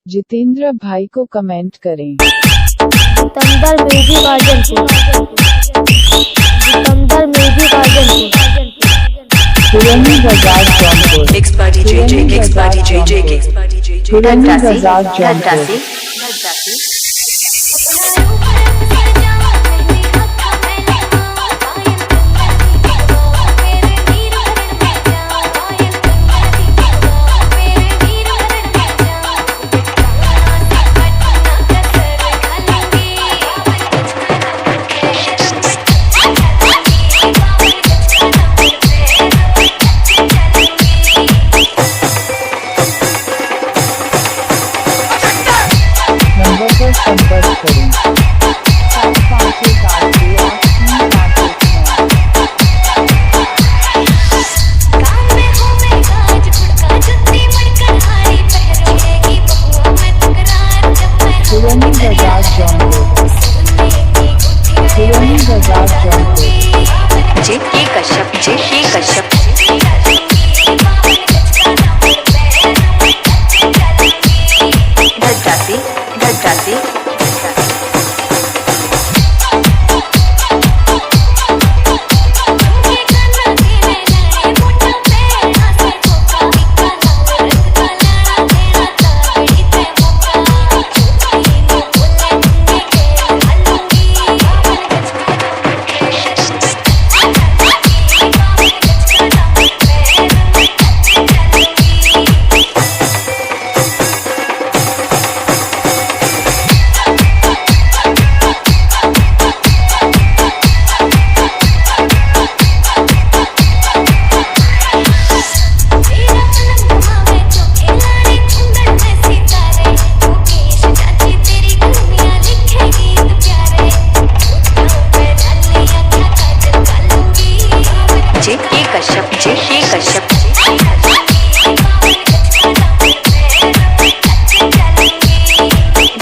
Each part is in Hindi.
जितेंद्र भाई को कमेंट करें। जितेंद्र म्यूजिक अर्जनपुर, जितेंद्र म्यूजिक अर्जनपुर, पुरानी बाजार जौनपुर, पुरानी बाजार जौनपुर। नंबर पर संपर्क करें 758 पुरानी बाजार जौनपुर, पुरानी बाजार जौनपुर। जे.के. कश्यप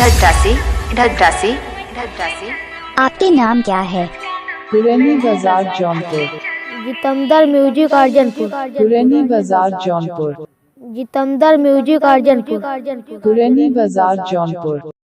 धज्जासी धज्जासी। आपके नाम क्या है? पुरानी बाजार जौनपुर, जितेंद्र म्यूजिक अर्जनपुर, पुरानी बाजार जौनपुर, जितेंद्र म्यूजिक अर्जनपुर, पुरानी बाजार जौनपुर।